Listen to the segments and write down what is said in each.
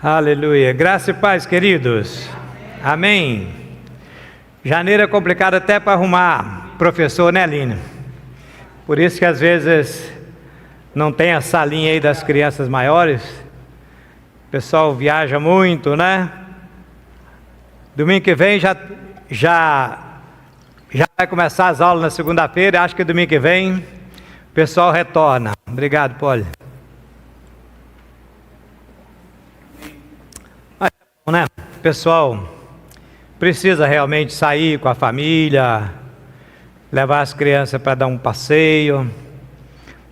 Aleluia. Graça e paz, queridos. Amém. Janeiro é complicado até para arrumar professor, né, Aline? Por isso que às vezes não tem a salinha aí das crianças maiores. O pessoal viaja muito, né? Domingo que vem já vai começar as aulas na segunda-feira. Acho que domingo que vem o pessoal retorna. Obrigado, Poli. Né? O pessoal precisa realmente sair com a família, levar as crianças para dar um passeio.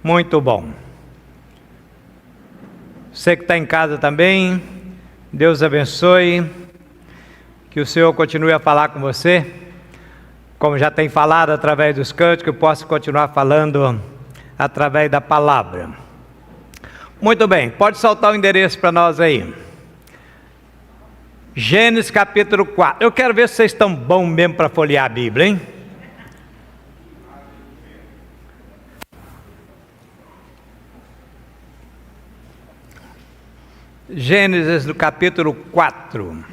Muito bom. Você que está em casa também, Deus abençoe, que o Senhor continue a falar com você, como já tem falado através dos cânticos, que eu possa continuar falando através da palavra. Muito bem, pode soltar o endereço para nós aí. Gênesis capítulo 4. Eu quero ver se vocês estão bons mesmo para folhear a Bíblia, hein? Gênesis do capítulo 4.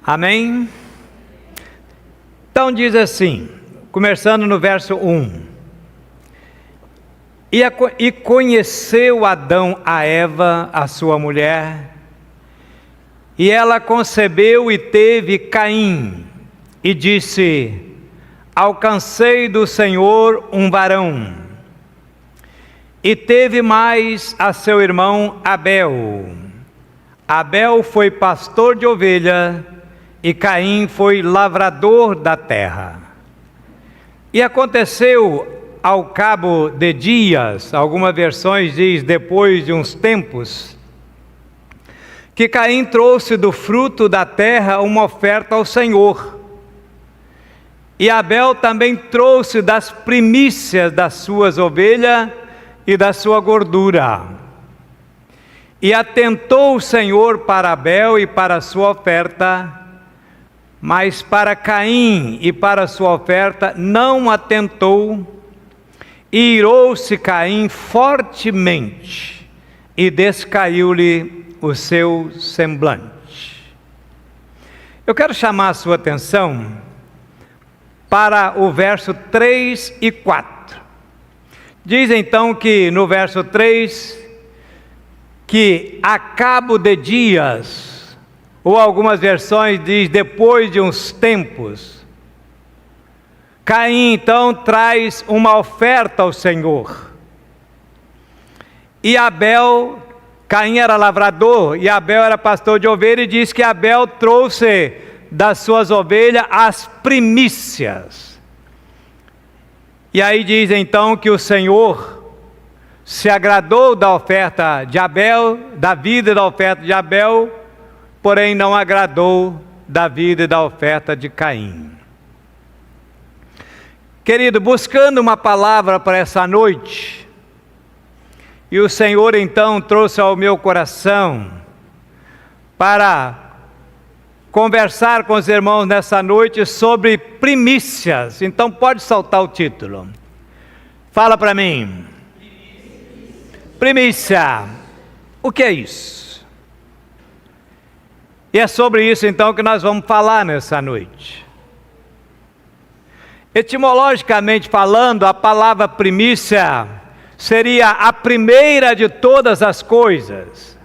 Amém? Então diz assim, começando no verso 1. E conheceu Adão a Eva, a sua mulher, e ela concebeu e teve Caim, e disse: alcancei do Senhor um varão. E teve mais a seu irmão Abel. Abel foi pastor de ovelha, e Caim foi lavrador da terra. E aconteceu ao cabo de dias, algumas versões diz depois de uns tempos, que Caim trouxe do fruto da terra uma oferta ao Senhor. E Abel também trouxe das primícias das suas ovelhas e da sua gordura. E atentou o Senhor para Abel e para a sua oferta, mas para Caim e para a sua oferta não atentou, e irou-se Caim fortemente, e descaiu-lhe o seu semblante. Eu quero chamar a sua atenção para o verso 3 e 4. Diz então que no verso 3, que a cabo de dias, ou algumas versões diz depois de uns tempos, Caim então traz uma oferta ao Senhor. E Abel, Caim era lavrador e Abel era pastor de ovelha, e diz que Abel trouxe das suas ovelhas as primícias. E aí diz então que o Senhor se agradou da oferta de Abel, da vida da oferta de Abel, porém não agradou da vida e da oferta de Caim. Querido, buscando uma palavra para essa noite, e o Senhor então trouxe ao meu coração para conversar com os irmãos nessa noite sobre primícias. Então pode soltar o título. Fala para mim. Primícia. O que é isso? E é sobre isso então que nós vamos falar nessa noite. Etimologicamente falando, a palavra primícia seria a primeira de todas as coisas,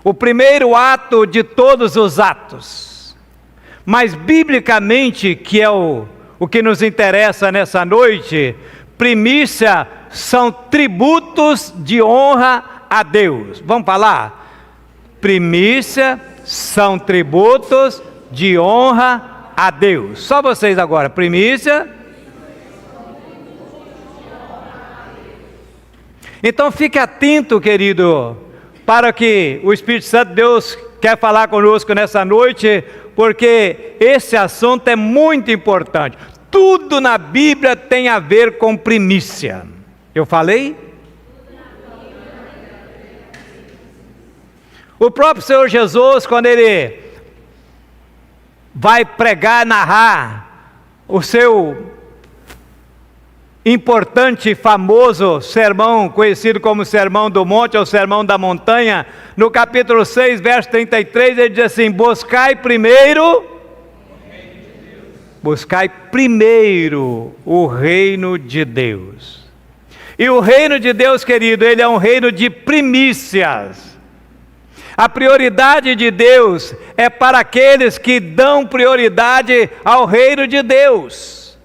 o primeiro ato de todos os atos. Mas biblicamente, que é o que nos interessa nessa noite, primícia são tributos de honra a Deus. Vamos falar? Primícia são tributos de honra a Deus. Só vocês agora. Primícia. Então fique atento, querido, para que o Espírito Santo de Deus quer falar conosco nessa noite, porque esse assunto é muito importante. Tudo na Bíblia tem a ver com primícia. Eu falei? O próprio Senhor Jesus, quando Ele vai pregar, narrar o seu importante e famoso sermão, conhecido como Sermão do Monte ou Sermão da Montanha, no capítulo 6, verso 33, ele diz assim: buscai primeiro o reino de Deus. E o reino de Deus, querido, ele é um reino de primícias. A prioridade de Deus é para aqueles que dão prioridade ao reino de Deus.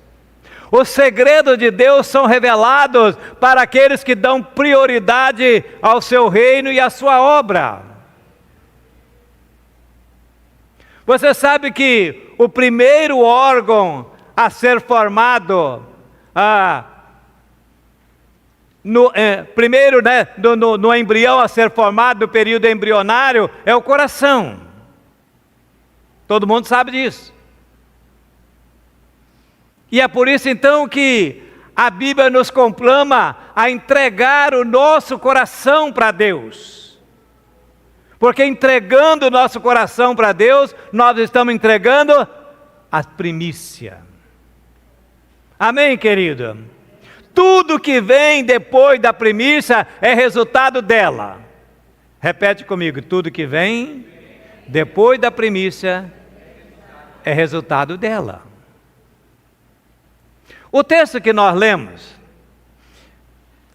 Os segredos de Deus são revelados para aqueles que dão prioridade ao seu reino e à sua obra. Você sabe que o primeiro órgão a ser formado, no embrião a ser formado, no período embrionário, é o coração. Todo mundo sabe disso. E é por isso então que a Bíblia nos conclama a entregar o nosso coração para Deus. Porque entregando o nosso coração para Deus, nós estamos entregando a primícia. Amém, querido? Tudo que vem depois da primícia é resultado dela. Repete comigo: tudo que vem depois da primícia é resultado dela. O texto que nós lemos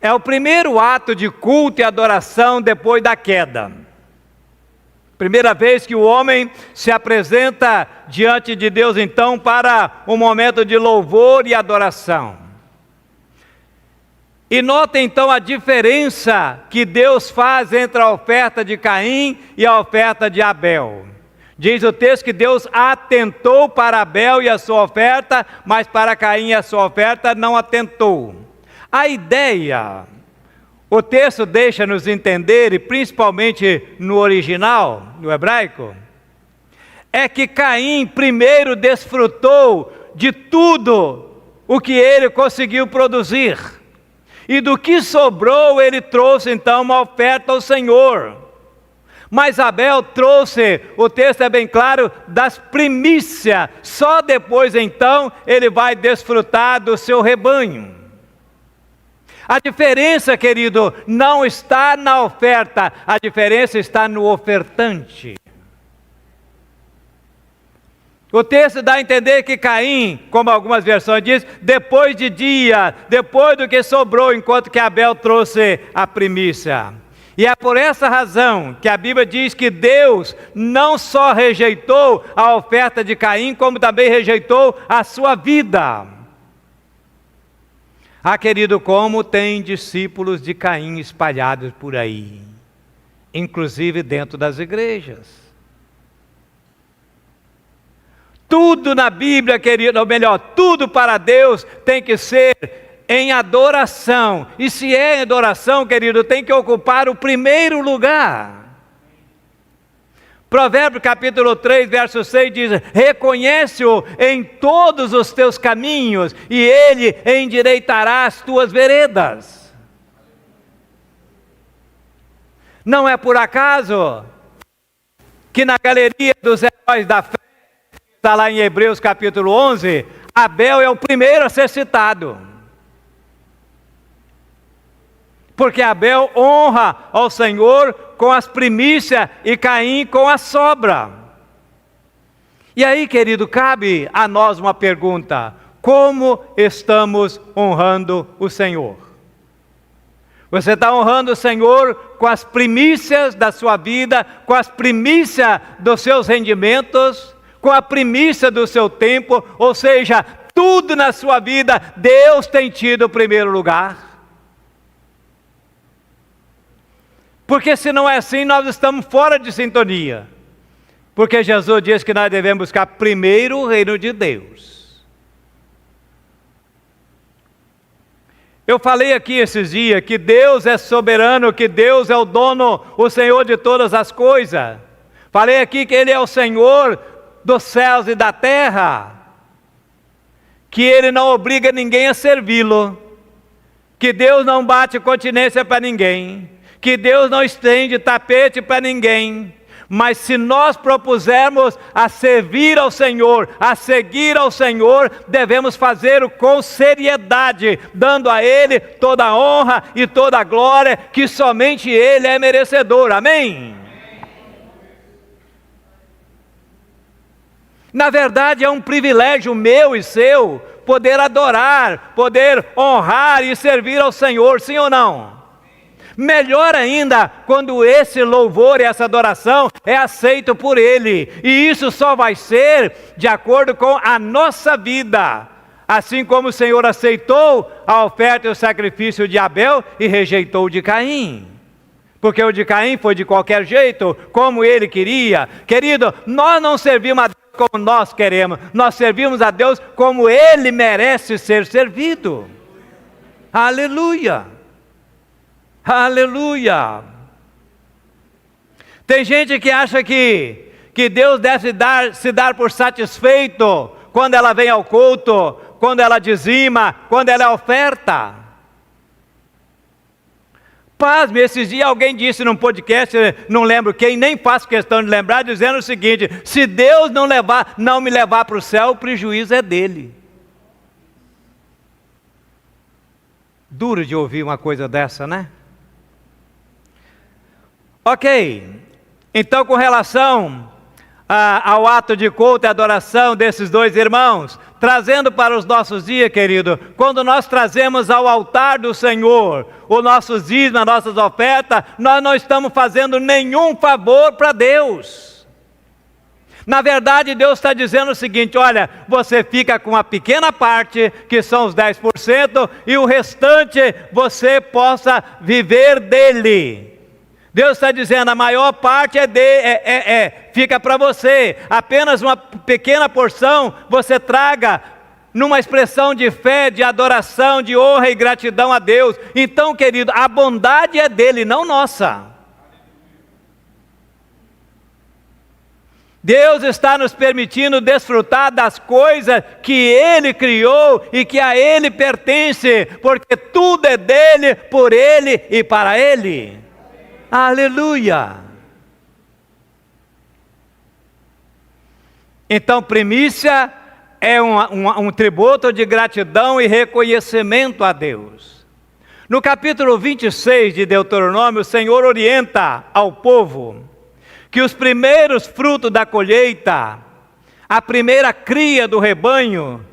é o primeiro ato de culto e adoração depois da queda. Primeira vez que o homem se apresenta diante de Deus, então, para um momento de louvor e adoração. E notem então a diferença que Deus faz entre a oferta de Caim e a oferta de Abel. Diz o texto que Deus atentou para Abel e a sua oferta, mas para Caim e a sua oferta não atentou. A ideia, o texto deixa-nos entender, e principalmente no original, no hebraico, é que Caim primeiro desfrutou de tudo o que ele conseguiu produzir. E do que sobrou, ele trouxe então uma oferta ao Senhor. Mas Abel trouxe, o texto é bem claro, das primícias. Só depois então ele vai desfrutar do seu rebanho. A diferença, querido, não está na oferta, a diferença está no ofertante. O texto dá a entender que Caim, como algumas versões diz, depois de dia, depois do que sobrou, enquanto que Abel trouxe a primícia. E é por essa razão que a Bíblia diz que Deus não só rejeitou a oferta de Caim, como também rejeitou a sua vida. Querido, como tem discípulos de Caim espalhados por aí, inclusive dentro das igrejas. Tudo na Bíblia, querido, ou melhor, tudo para Deus tem que ser em adoração. E se é em adoração, querido, tem que ocupar o primeiro lugar. Provérbios capítulo 3, verso 6 diz: reconhece-o em todos os teus caminhos, e ele endireitará as tuas veredas. Não é por acaso que na galeria dos heróis da fé, está lá em Hebreus capítulo 11, Abel é o primeiro a ser citado. Porque Abel honra ao Senhor com as primícias e Caim com a sobra. E aí, querido, cabe a nós uma pergunta: como estamos honrando o Senhor? Você está honrando o Senhor com as primícias da sua vida, com as primícias dos seus rendimentos, com a primícia do seu tempo, ou seja, tudo na sua vida, Deus tem tido o primeiro lugar? Porque se não é assim, nós estamos fora de sintonia. Porque Jesus diz que nós devemos buscar primeiro o reino de Deus. Eu falei aqui esses dias que Deus é soberano, que Deus é o dono, o Senhor de todas as coisas. Falei aqui que Ele é o Senhor dos céus e da terra. Que Ele não obriga ninguém a servi-lo. Que Deus não bate continência para ninguém. Que Deus não estende tapete para ninguém. Mas se nós propusermos a servir ao Senhor, a seguir ao Senhor, devemos fazê-lo com seriedade, dando a Ele toda a honra e toda a glória, que somente Ele é merecedor. Amém? Na verdade, é um privilégio meu e seu poder adorar, poder honrar e servir ao Senhor, sim ou não? Melhor ainda, quando esse louvor e essa adoração é aceito por Ele. E isso só vai ser de acordo com a nossa vida. Assim como o Senhor aceitou a oferta e o sacrifício de Abel e rejeitou o de Caim. Porque o de Caim foi de qualquer jeito, como ele queria. Querido, nós não servimos a Deus como nós queremos. Nós servimos a Deus como Ele merece ser servido. Aleluia! Aleluia! Tem gente que acha que Deus deve se dar por satisfeito quando ela vem ao culto, quando ela dizima, quando ela oferta. Pasme, esses dias alguém disse num podcast, não lembro quem, nem faço questão de lembrar, dizendo o seguinte: se Deus não me levar para o céu, o prejuízo é dele. Duro de ouvir uma coisa dessa, né? Ok, então com relação ao ato de culto e adoração desses dois irmãos, trazendo para os nossos dias, querido, quando nós trazemos ao altar do Senhor os nossos dízimos, as nossas ofertas, nós não estamos fazendo nenhum favor para Deus. Na verdade, Deus está dizendo o seguinte: olha, você fica com uma pequena parte, que são os 10%, e o restante você possa viver dele. Deus está dizendo, a maior parte fica para você, apenas uma pequena porção você traga numa expressão de fé, de adoração, de honra e gratidão a Deus. Então, querido, a bondade é dele, não nossa. Deus está nos permitindo desfrutar das coisas que Ele criou e que a Ele pertence, porque tudo é dele, por Ele e para Ele. Aleluia! Então, primícia é um tributo de gratidão e reconhecimento a Deus. No capítulo 26 de Deuteronômio, o Senhor orienta ao povo que os primeiros frutos da colheita, a primeira cria do rebanho,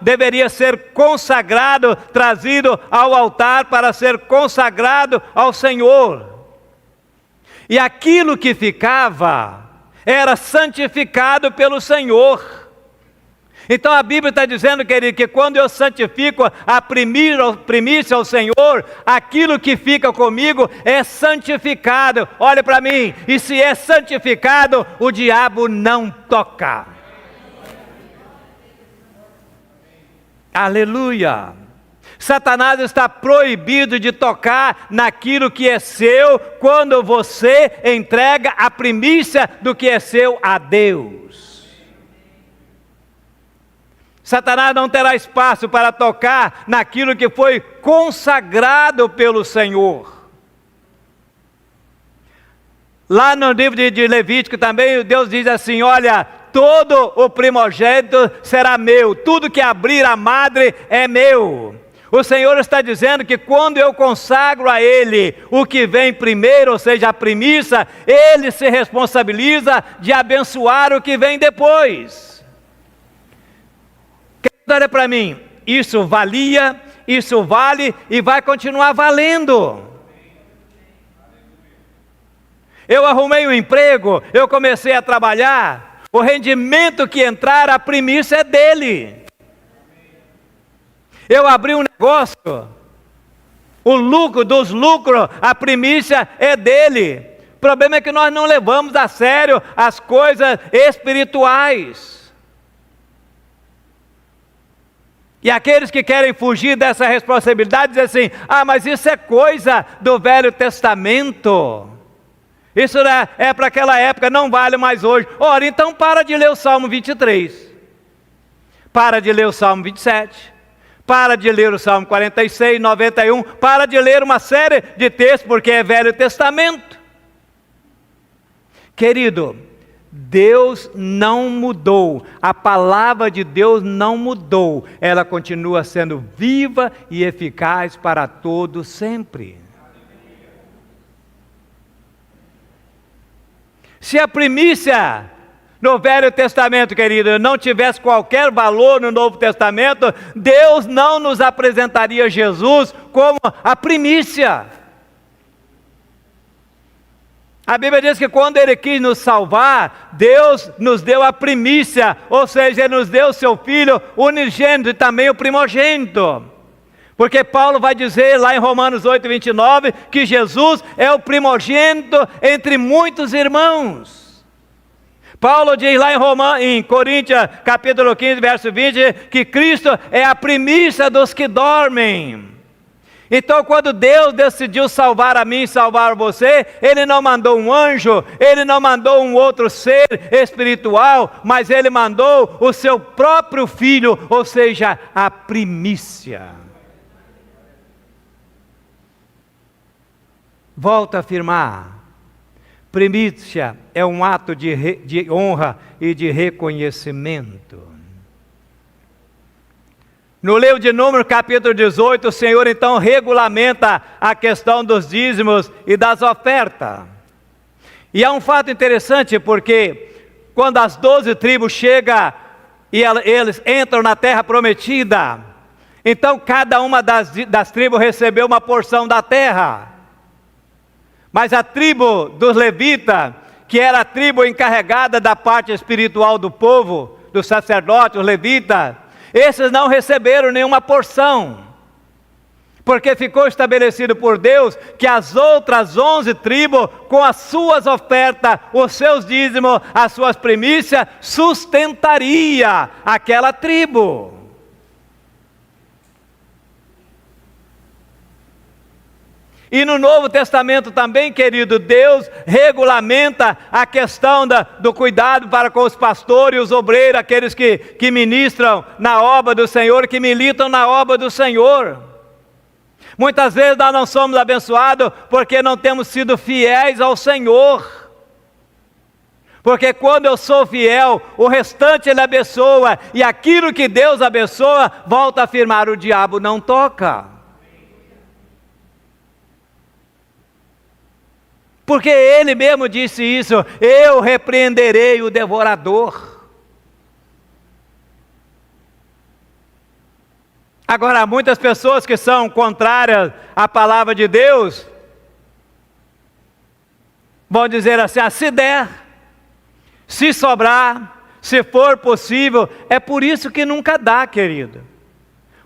deveria ser consagrado, trazido ao altar para ser consagrado ao Senhor. E aquilo que ficava era santificado pelo Senhor. Então a Bíblia está dizendo, querido, que quando eu santifico a primícia ao Senhor, aquilo que fica comigo é santificado. Olha para mim, e se é santificado, o diabo não toca. Aleluia! Satanás está proibido de tocar naquilo que é seu, quando você entrega a primícia do que é seu a Deus. Satanás não terá espaço para tocar naquilo que foi consagrado pelo Senhor. Lá no livro de Levítico também, Deus diz assim: olha, todo o primogênito será meu, tudo que abrir a madre é meu. O Senhor está dizendo que quando eu consagro a Ele o que vem primeiro, ou seja, a primícia, Ele se responsabiliza de abençoar o que vem depois. Olha para mim, isso valia, isso vale e vai continuar valendo. Eu arrumei um emprego, eu comecei a trabalhar, o rendimento que entrar, a primícia é dele. Eu abri um negócio, o lucro dos lucros, a primícia é dele. O problema é que nós não levamos a sério as coisas espirituais. E aqueles que querem fugir dessa responsabilidade dizem assim: ah, mas isso é coisa do Velho Testamento. Isso é para aquela época, não vale mais hoje. Ora, então para de ler o Salmo 23. Para de ler o Salmo 27. Para de ler o Salmo 46, 91. Para de ler uma série de textos, porque é Velho Testamento. Querido, Deus não mudou, a palavra de Deus não mudou, ela continua sendo viva e eficaz para todos sempre. Se a primícia no Velho Testamento, querido, não tivesse qualquer valor no Novo Testamento, Deus não nos apresentaria Jesus como a primícia. A Bíblia diz que quando Ele quis nos salvar, Deus nos deu a primícia, ou seja, Ele nos deu o Seu Filho unigênito e também o primogênito. Porque Paulo vai dizer lá em Romanos 8:29, que Jesus é o primogênito entre muitos irmãos. Paulo diz lá em Coríntios capítulo 15, verso 20, que Cristo é a primícia dos que dormem. Então, quando Deus decidiu salvar a mim e salvar você, Ele não mandou um anjo, Ele não mandou um outro ser espiritual, mas Ele mandou o Seu próprio Filho, ou seja, a primícia. Volto a afirmar, primícia é um ato de honra e de reconhecimento. No livro de Números, capítulo 18, o Senhor então regulamenta a questão dos dízimos e das ofertas. E é um fato interessante porque quando as 12 tribos chegam e eles entram na terra prometida, então cada uma das tribos recebeu uma porção da terra. Mas a tribo dos levitas, que era a tribo encarregada da parte espiritual do povo, dos sacerdotes, os levitas, esses não receberam nenhuma porção, porque ficou estabelecido por Deus que as outras 11 tribos, com as suas ofertas, os seus dízimos, as suas primícias, sustentaria aquela tribo. E no Novo Testamento também, querido, Deus regulamenta a questão do cuidado para com os pastores e os obreiros, aqueles que ministram na obra do Senhor, que militam na obra do Senhor. Muitas vezes nós não somos abençoados porque não temos sido fiéis ao Senhor. Porque quando eu sou fiel, o restante Ele abençoa, e aquilo que Deus abençoa, volta a afirmar, o diabo não toca. Porque Ele mesmo disse isso, eu repreenderei o devorador. Agora, muitas pessoas que são contrárias à palavra de Deus, vão dizer assim, se der, se sobrar, se for possível, é por isso que nunca dá, querido.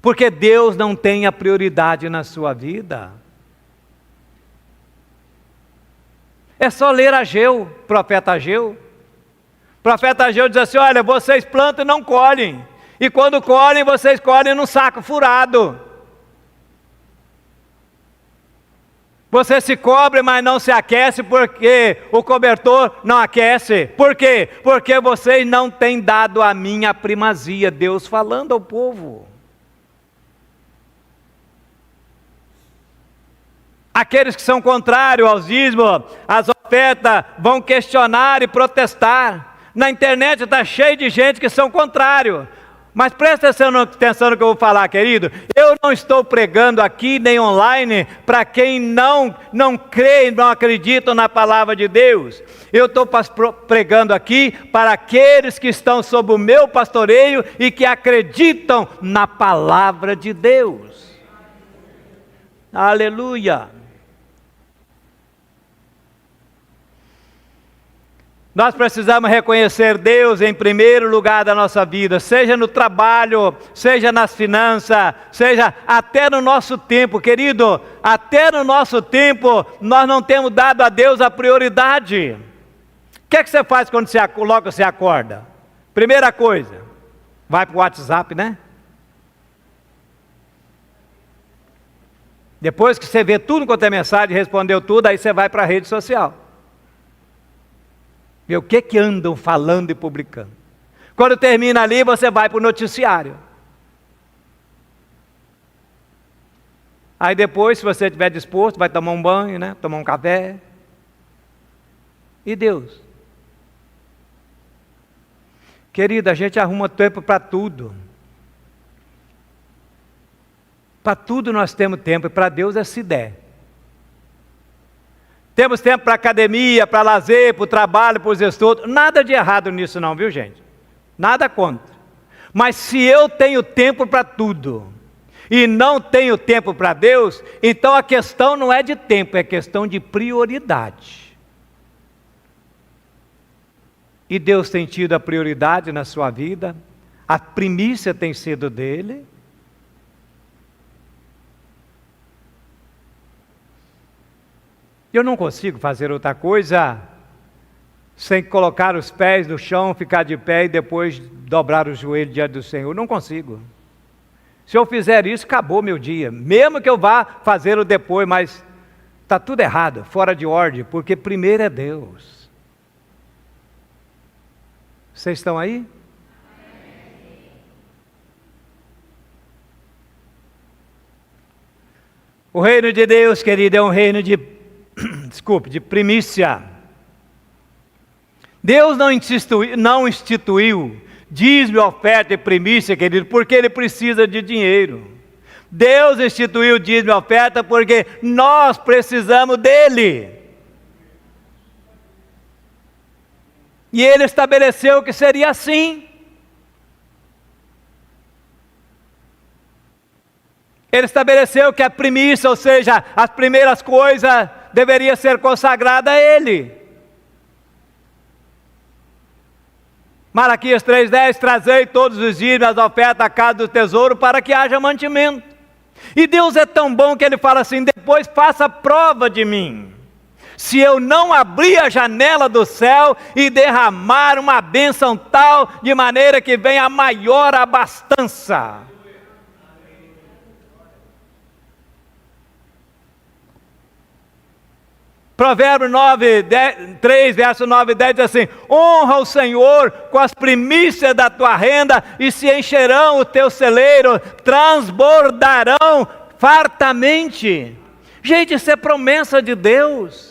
Porque Deus não tem a prioridade na sua vida. É só ler Ageu, profeta Ageu. O profeta Ageu diz assim, olha, vocês plantam e não colhem. E quando colhem, vocês colhem num saco furado. Você se cobre, mas não se aquece, porque o cobertor não aquece. Por quê? Porque vocês não têm dado a mim a primazia. Deus falando ao povo. Aqueles que são contrários aos dízimos, às ofertas, vão questionar e protestar. Na internet está cheio de gente que são contrários. Mas presta atenção no que eu vou falar, querido. Eu não estou pregando aqui, nem online, para quem não crê, não acredita na palavra de Deus. Eu estou pregando aqui para aqueles que estão sob o meu pastoreio e que acreditam na palavra de Deus. Aleluia! Nós precisamos reconhecer Deus em primeiro lugar da nossa vida, seja no trabalho, seja nas finanças, seja até no nosso tempo, querido, até no nosso tempo nós não temos dado a Deus a prioridade. O que é que você faz quando logo você acorda? Primeira coisa, vai para o WhatsApp, né? Depois que você vê tudo quanto é mensagem, respondeu tudo, aí você vai para a rede social. Ver o que andam falando e publicando. Quando termina ali, você vai para o noticiário. Aí depois, se você estiver disposto, vai tomar um banho, né? Tomar um café. E Deus? Querida, a gente arruma tempo para tudo. Para tudo nós temos tempo, e para Deus é se der. Temos tempo para academia, para lazer, para o trabalho, para os estudos. Nada de errado nisso não, viu gente? Nada contra. Mas se eu tenho tempo para tudo, e não tenho tempo para Deus, então a questão não é de tempo, é questão de prioridade. E Deus tem tido a prioridade na sua vida, a primícia tem sido dele. Eu não consigo fazer outra coisa sem colocar os pés no chão, ficar de pé e depois dobrar o joelho diante do Senhor. Não consigo. Se eu fizer isso, acabou meu dia. Mesmo que eu vá fazê-lo depois, mas está tudo errado, fora de ordem, porque primeiro é Deus. Vocês estão aí? O reino de Deus, querido, é um reino de primícia. Deus não instituiu dízimo, oferta e primícia, querido, porque Ele precisa de dinheiro. Deus instituiu dízimo e oferta porque nós precisamos dEle. E Ele estabeleceu que seria assim. Ele estabeleceu que a primícia, ou seja, as primeiras coisas, deveria ser consagrada a Ele. Malaquias 3,10, trazei todos os dízimos, as ofertas à casa do tesouro, para que haja mantimento. E Deus é tão bom que Ele fala assim, depois faça prova de mim. Se eu não abrir a janela do céu e derramar uma bênção tal, de maneira que venha a maior abastança. Provérbio 3, verso 9 e 10 diz assim, honra o Senhor com as primícias da tua renda e se encherão os teus celeiros, transbordarão fartamente. Gente, isso é promessa de Deus.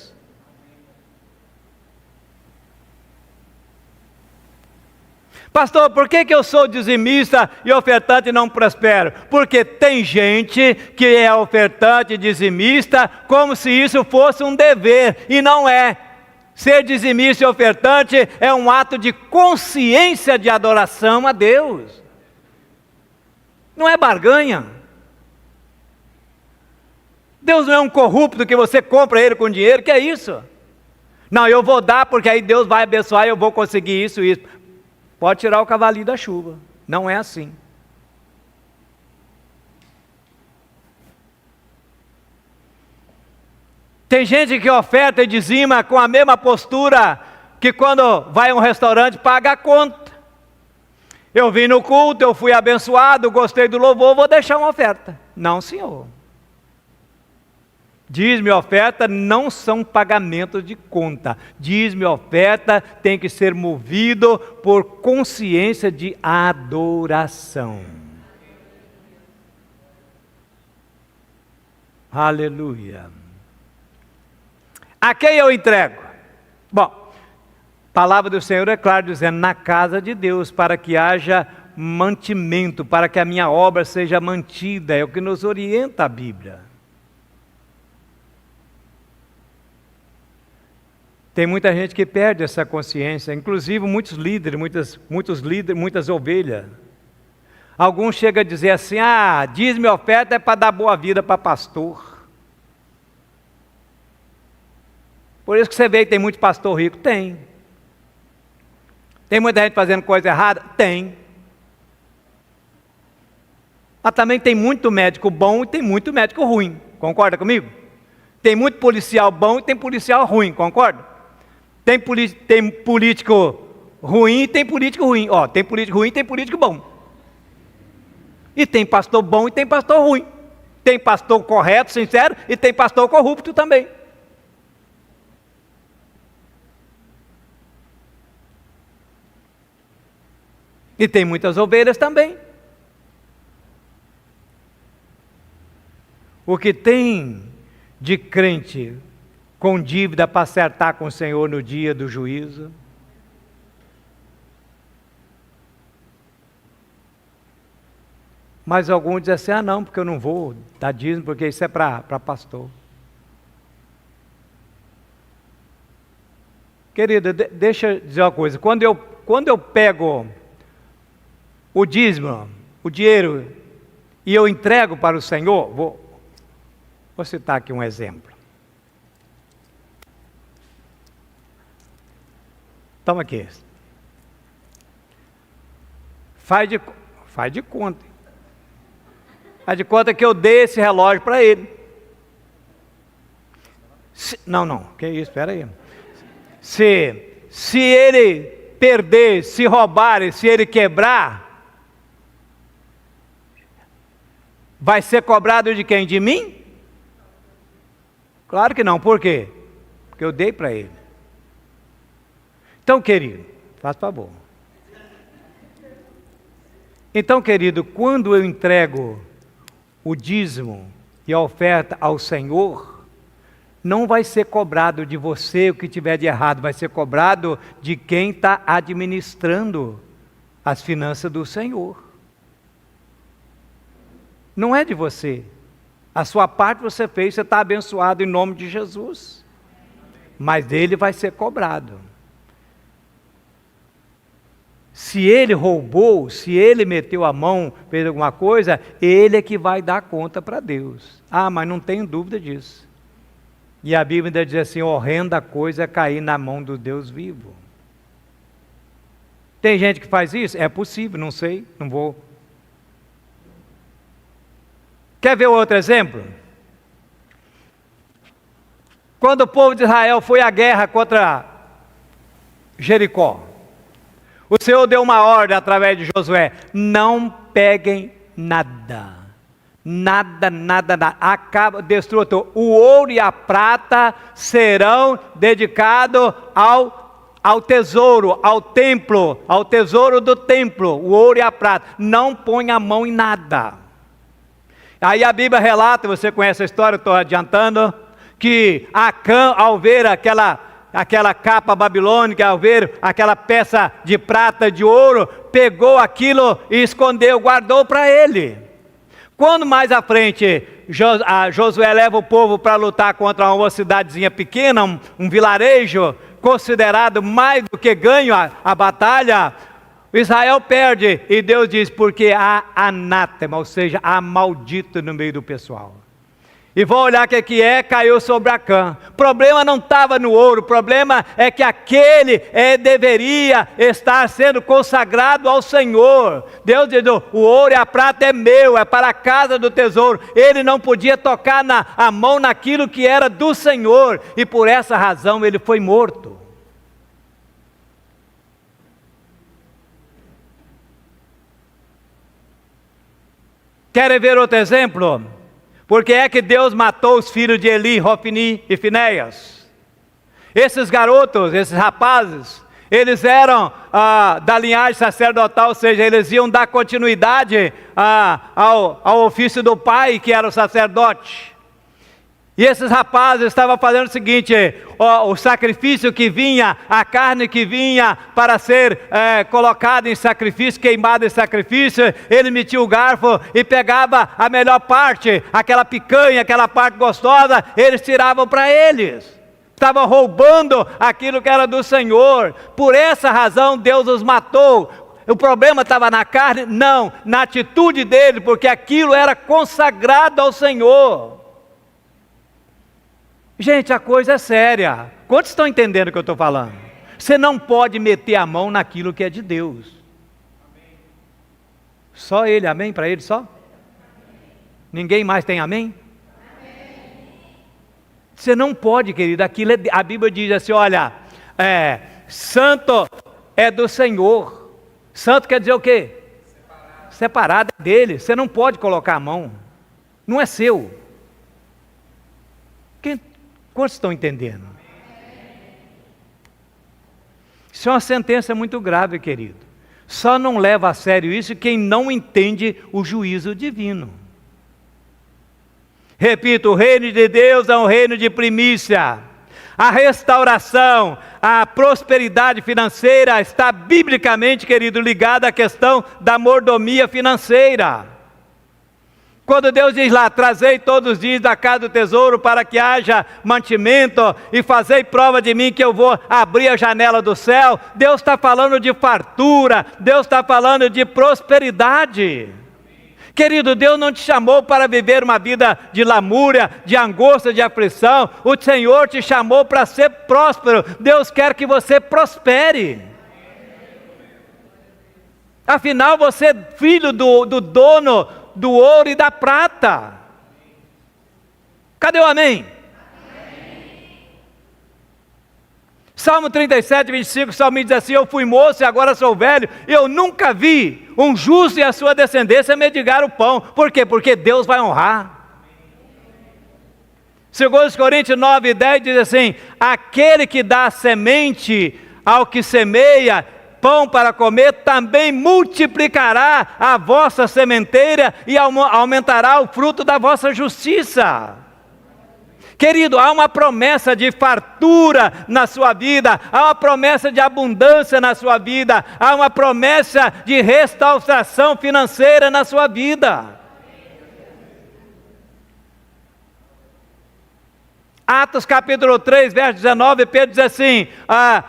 Pastor, por que eu sou dizimista e ofertante e não prospero? Porque tem gente que é ofertante e dizimista como se isso fosse um dever, e não é. Ser dizimista e ofertante é um ato de consciência de adoração a Deus. Não é barganha. Deus não é um corrupto que você compra Ele com dinheiro, que é isso? Não, eu vou dar porque aí Deus vai abençoar e eu vou conseguir isso e isso. Pode tirar o cavalinho da chuva. Não é assim. Tem gente que oferta e dizima com a mesma postura que quando vai a um restaurante paga a conta. Eu vim no culto, eu fui abençoado, gostei do louvor, vou deixar uma oferta. Não, senhor. Dízimo e oferta não são pagamentos de conta. Dízimo e oferta tem que ser movido por consciência de adoração. Aleluia. A quem eu entrego? Bom, a palavra do Senhor é clara, dizendo, na casa de Deus, para que haja mantimento, para que a minha obra seja mantida. É o que nos orienta a Bíblia. Tem muita gente que perde essa consciência, inclusive muitos líderes, muitas ovelhas. Alguns chegam a dizer assim, dízimo e oferta é para dar boa vida para pastor. Por isso que você vê que tem muito pastor rico? Tem. Tem muita gente fazendo coisa errada? Tem. Mas também tem muito médico bom e tem muito médico ruim, concorda comigo? Tem muito policial bom e tem policial ruim, concorda? Tem político ruim e tem político ruim. Tem político ruim e tem político bom. E tem pastor bom e tem pastor ruim. Tem pastor correto, sincero, e tem pastor corrupto também. E tem muitas ovelhas também. O que tem de crente com dívida para acertar com o Senhor no dia do juízo? Mas alguns dizem assim, não, porque eu não vou dar dízimo, porque isso é para pastor. Querida, deixa eu dizer uma coisa, quando eu pego o dízimo, o dinheiro, e eu entrego para o Senhor, vou citar aqui um exemplo. Toma aqui. Faz de conta. Faz de conta que eu dei esse relógio para ele. Não, que isso, espera aí. Se ele perder, se roubar, se ele quebrar, vai ser cobrado de quem? De mim? Claro que não, por quê? Porque eu dei para ele. Então, querido, faz favor. Então, querido, quando eu entrego o dízimo e a oferta ao Senhor, não vai ser cobrado de você o que tiver de errado, vai ser cobrado de quem está administrando as finanças do Senhor. Não é de você. A sua parte você fez, você está abençoado em nome de Jesus. Mas dele vai ser cobrado. Se ele roubou, se ele meteu a mão, fez alguma coisa, ele é que vai dar conta para Deus. Mas não tenho dúvida disso. E a Bíblia ainda diz assim, horrenda coisa é cair na mão do Deus vivo. Tem gente que faz isso? É possível, não sei, não vou. Quer ver outro exemplo? Quando o povo de Israel foi à guerra contra Jericó, o Senhor deu uma ordem através de Josué: não peguem nada. Nada. Destrua tudo. O ouro e a prata serão dedicados ao tesouro, ao templo, ao tesouro do templo. O ouro e a prata. Não põe a mão em nada. Aí a Bíblia relata, você conhece a história, estou adiantando, que Acã, ao ver aquela capa babilônica, ao ver aquela peça de prata, de ouro, pegou aquilo e escondeu, guardou para ele. Quando mais à frente Josué leva o povo para lutar contra uma cidadezinha pequena, um vilarejo, considerado mais do que ganho a batalha, Israel perde, e Deus diz, porque há anátema, ou seja, há maldito no meio do pessoal. E vão olhar o que caiu sobre Acã. O problema não estava no ouro, o problema é que aquele deveria estar sendo consagrado ao Senhor. Deus diz, o ouro e a prata é meu, é para a casa do tesouro. Ele não podia tocar a mão naquilo que era do Senhor, e por essa razão ele foi morto. Querem ver outro exemplo? Porque é que Deus matou os filhos de Eli, Hofni e Finéias. Esses garotos, esses rapazes, eles eram da linhagem sacerdotal, ou seja, eles iam dar continuidade ao ofício do pai, que era o sacerdote. E esses rapazes estavam fazendo o seguinte, o sacrifício que vinha, a carne que vinha para ser colocada em sacrifício, queimada em sacrifício, ele metia o garfo e pegava a melhor parte, aquela picanha, aquela parte gostosa, eles tiravam para eles. Estavam roubando aquilo que era do Senhor. Por essa razão Deus os matou. O problema estava na carne? Não, na atitude dele, porque aquilo era consagrado ao Senhor. Gente, a coisa é séria. Quantos estão entendendo o que eu estou falando? Você não pode meter a mão naquilo que é de Deus. Amém. Só ele, amém? Para ele só? Amém. Ninguém mais tem amém? Amém. Você não pode, querido, aquilo a Bíblia diz assim, olha, santo é do Senhor. Santo quer dizer o quê? Separado é dele. Você não pode colocar a mão. Não é seu. Quantos estão entendendo? Isso é uma sentença muito grave, querido. Só não leva a sério isso quem não entende o juízo divino. Repito, o reino de Deus é um reino de primícia. A restauração, a prosperidade financeira está biblicamente, querido, ligada à questão da mordomia financeira. Quando Deus diz lá, trazei todos os dias da casa do tesouro para que haja mantimento e fazei prova de mim que eu vou abrir a janela do céu, Deus está falando de fartura, Deus está falando de prosperidade. Querido, Deus não te chamou para viver uma vida de lamúria, de angústia, de aflição. O Senhor te chamou para ser próspero. Deus quer que você prospere. Afinal, você é filho do dono do ouro e da prata. Cadê o amém? Salmo 37, 25, o salmista diz assim: eu fui moço e agora sou velho, eu nunca vi um justo e a sua descendência mendigar o pão. Por quê? Porque Deus vai honrar. 2 Coríntios 9, 10 diz assim: aquele que dá semente ao que semeia, pão para comer, também multiplicará a vossa sementeira e aumentará o fruto da vossa justiça. Querido, há uma promessa de fartura na sua vida, há uma promessa de abundância na sua vida, há uma promessa de restauração financeira na sua vida. Atos capítulo 3, verso 19, Pedro diz assim: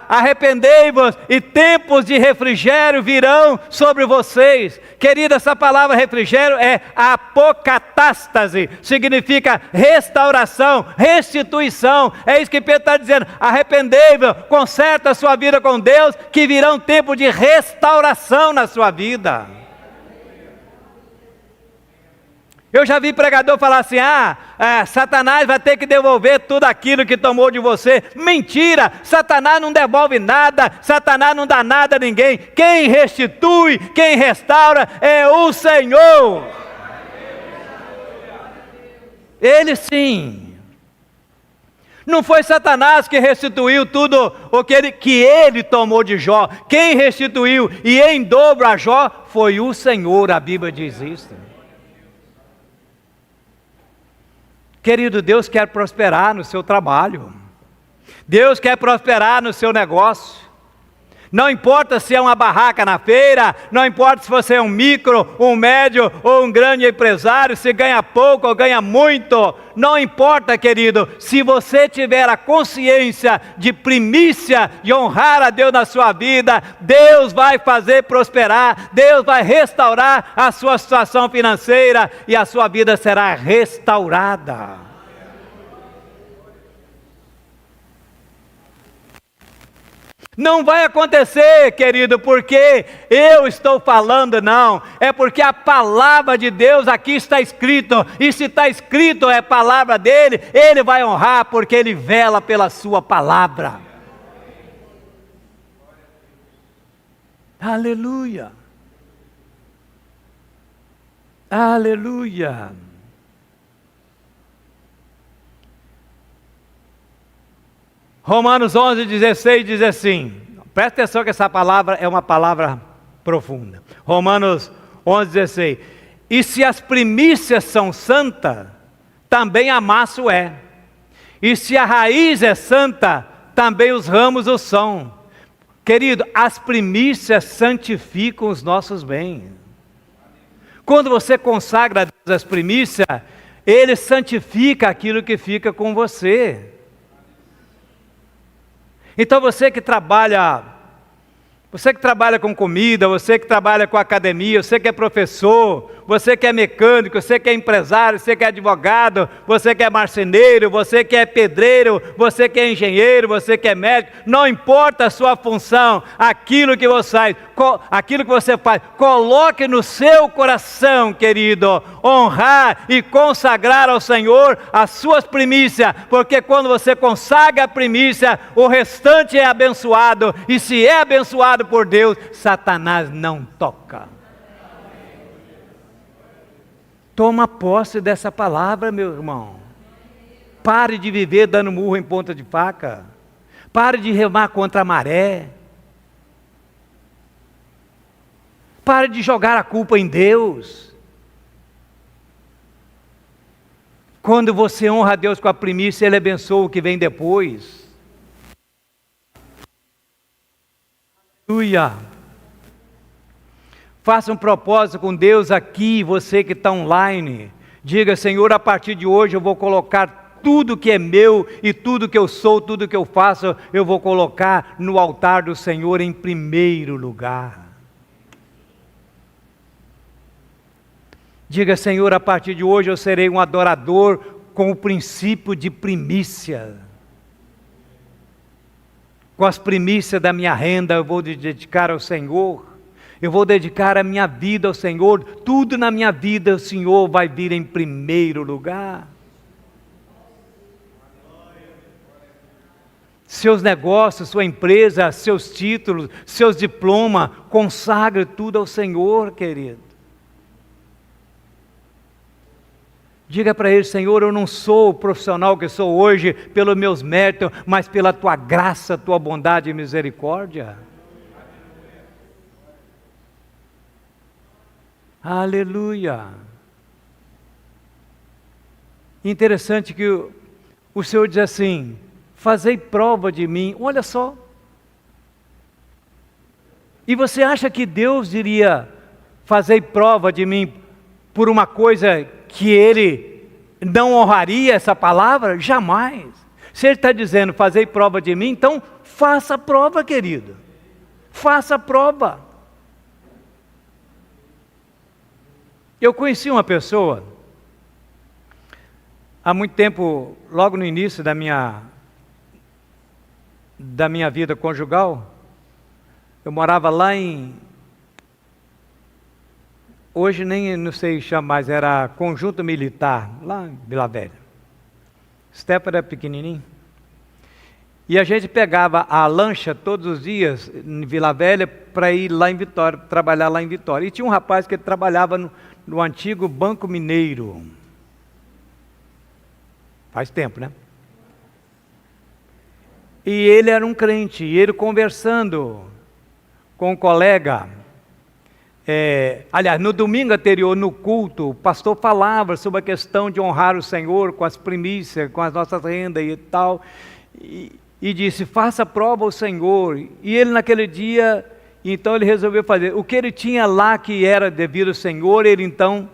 arrependei-vos e tempos de refrigério virão sobre vocês. Querida, essa palavra refrigério é apocatástase, significa restauração, restituição. É isso que Pedro está dizendo: arrependei-vos, conserta a sua vida com Deus, que virão tempos de restauração na sua vida. Eu já vi pregador falar assim: Satanás vai ter que devolver tudo aquilo que tomou de você. Mentira! Satanás não devolve nada, Satanás não dá nada a ninguém. Quem restitui, quem restaura é o Senhor. Ele sim. Não foi Satanás que restituiu tudo o que ele tomou de Jó. Quem restituiu e em dobro a Jó foi o Senhor, a Bíblia diz isso. Querido, Deus quer prosperar no seu trabalho, Deus quer prosperar no seu negócio. Não importa se é uma barraca na feira, não importa se você é um micro, um médio ou um grande empresário, se ganha pouco ou ganha muito, não importa, querido, se você tiver a consciência de primícia, de honrar a Deus na sua vida, Deus vai fazer prosperar, Deus vai restaurar a sua situação financeira e a sua vida será restaurada. Não vai acontecer, querido, porque eu estou falando, não. É porque a palavra de Deus aqui está escrito. E se está escrito é palavra dele, ele vai honrar, porque ele vela pela sua palavra. Aleluia. Aleluia. Romanos 11, 16 diz assim, presta atenção que essa palavra é uma palavra profunda. Romanos 11, 16. E se as primícias são santas, também a massa o é. E se a raiz é santa, também os ramos o são. Querido, as primícias santificam os nossos bens. Quando você consagra a Deus as primícias, Ele santifica aquilo que fica com você. Então você que trabalha com comida, você que trabalha com academia, você que é professor, você que é mecânico, você que é empresário, você que é advogado, você que é marceneiro, você que é pedreiro, você que é engenheiro, você que é médico, não importa a sua função, aquilo que você faz, coloque no seu coração, querido, honrar e consagrar ao Senhor as suas primícias, porque quando você consagra a primícia, o restante é abençoado, e se é abençoado por Deus, Satanás não toca. Toma posse dessa palavra, meu irmão. Pare de viver dando murro em ponta de faca. Pare de remar contra a maré. Pare de jogar a culpa em Deus. Quando você honra a Deus com a primícia, Ele abençoa o que vem depois. Aleluia. Faça um propósito com Deus aqui, você que está online. Diga: Senhor, a partir de hoje eu vou colocar tudo que é meu e tudo que eu sou, tudo que eu faço, eu vou colocar no altar do Senhor em primeiro lugar. Diga: Senhor, a partir de hoje eu serei um adorador com o princípio de primícia. Com as primícias da minha renda eu vou dedicar ao Senhor. Eu vou dedicar a minha vida ao Senhor. Tudo na minha vida o Senhor vai vir em primeiro lugar. Seus negócios, sua empresa, seus títulos, seus diplomas, consagre tudo ao Senhor, querido. Diga para Ele: Senhor, eu não sou o profissional que sou hoje pelos meus méritos, mas pela Tua graça, Tua bondade e misericórdia. Aleluia. Interessante que o Senhor diz assim: fazei prova de mim. Olha só. E você acha que Deus diria: fazei prova de mim por uma coisa que Ele não honraria essa palavra? Jamais. Se Ele está dizendo: fazei prova de mim, então faça prova, querido. Faça prova. Eu conheci uma pessoa, há muito tempo, logo no início da minha vida conjugal. Eu morava lá hoje nem não sei chamar mais, era Conjunto Militar, lá em Vila Velha. Stefano era pequenininho. E a gente pegava a lancha todos os dias em Vila Velha para ir lá em Vitória, trabalhar lá em Vitória. E tinha um rapaz que trabalhava no antigo Banco Mineiro. Faz tempo, né? E ele era um crente, e ele conversando com um colega, aliás, no domingo anterior, no culto, o pastor falava sobre a questão de honrar o Senhor com as primícias, com as nossas rendas e tal, e disse: faça prova ao Senhor. E ele naquele dia, então ele resolveu fazer, o que ele tinha lá que era devido ao Senhor, ele então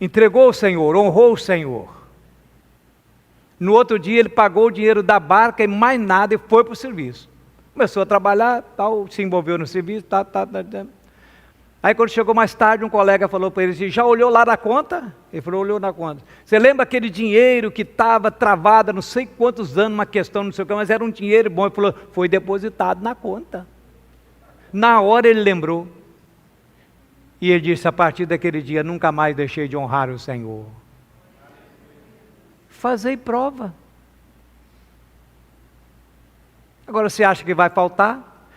entregou ao Senhor, honrou o Senhor. No outro dia ele pagou o dinheiro da barca e mais nada, e foi para o serviço. Começou a trabalhar, tal, se envolveu no serviço, tal. Aí quando chegou mais tarde, um colega falou para ele: já olhou lá na conta? Ele falou: olhou na conta. Você lembra aquele dinheiro que estava travado há não sei quantos anos, uma questão, não sei o que, mas era um dinheiro bom? Ele falou: foi depositado na conta. Na hora ele lembrou. E ele disse: a partir daquele dia, nunca mais deixei de honrar o Senhor. Fazei prova. Agora você acha que vai faltar?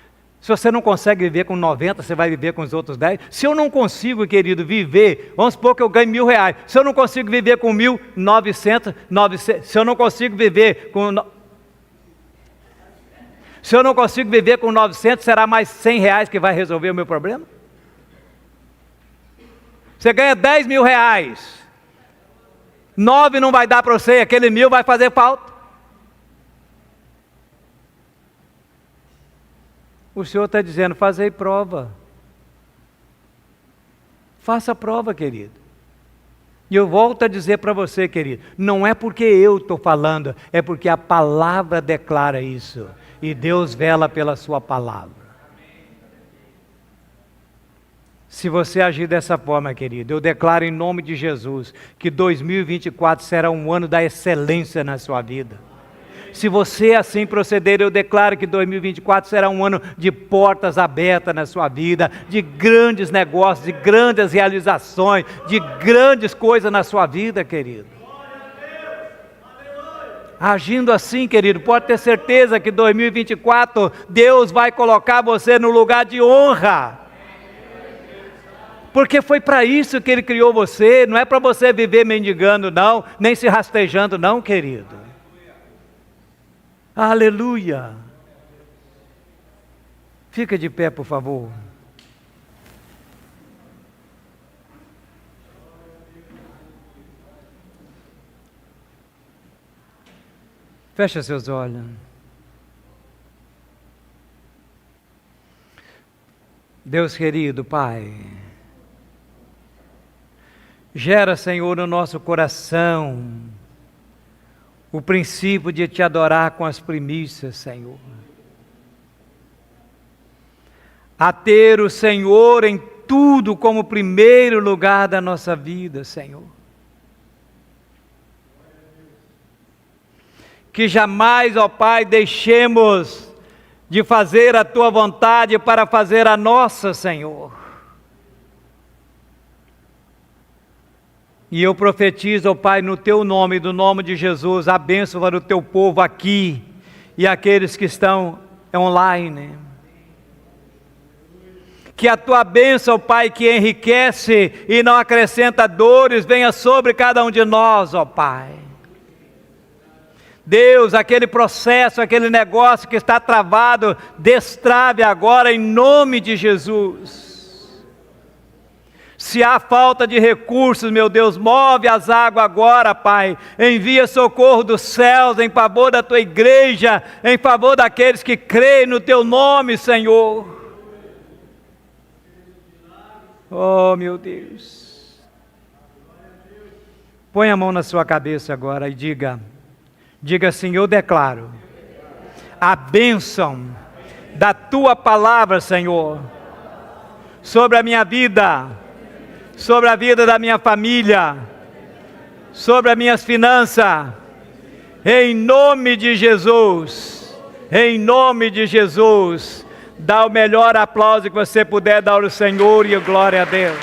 Se você não consegue viver com 90, você vai viver com os outros 10. Se eu não consigo, querido, viver, vamos supor que eu ganhe R$1.000. Se eu não consigo viver com 1.900, se eu não consigo viver com... Se eu não consigo viver com 900, será mais R$100 que vai resolver o meu problema? Você ganha R$10.000. 9 não vai dar para você, aquele 1.000 vai fazer falta. O Senhor está dizendo: fazei prova. Faça prova, querido. E eu volto a dizer para você, querido, não é porque eu estou falando, é porque a palavra declara isso. E Deus vela pela sua palavra. Se você agir dessa forma, querido, eu declaro em nome de Jesus que 2024 será um ano da excelência na sua vida. Se você assim proceder, eu declaro que 2024 será um ano de portas abertas na sua vida, de grandes negócios, de grandes realizações, de grandes coisas na sua vida, querido. Agindo assim, querido, pode ter certeza que 2024 Deus vai colocar você no lugar de honra. Porque foi para isso que Ele criou você, não é para você viver mendigando não, nem se rastejando não, querido. Aleluia. Fica de pé, por favor. Fecha seus olhos. Deus querido, Pai, Gera, Senhor, no nosso coração o princípio de te adorar com as primícias, Senhor. A ter o Senhor em tudo como primeiro lugar da nossa vida, Senhor. Que jamais, ó Pai, deixemos de fazer a Tua vontade para fazer a nossa, Senhor. E eu profetizo, ó Pai, no Teu nome, no nome de Jesus, a bênção para o Teu povo aqui e aqueles que estão online. Que a Tua bênção, ó Pai, que enriquece e não acrescenta dores, venha sobre cada um de nós, ó Pai. Deus, aquele processo, aquele negócio que está travado, destrave agora em nome de Jesus. Se há falta de recursos, meu Deus, move as águas agora, Pai. Envia socorro dos céus em favor da Tua igreja, em favor daqueles que creem no Teu nome, Senhor. Oh, meu Deus. Põe a mão na sua cabeça agora e diga assim: eu declaro a bênção da Tua palavra, Senhor, sobre a minha vida, sobre a vida da minha família, sobre as minhas finanças, em nome de Jesus, em nome de Jesus. Dá o melhor aplauso que você puder dar ao Senhor e glória a Deus.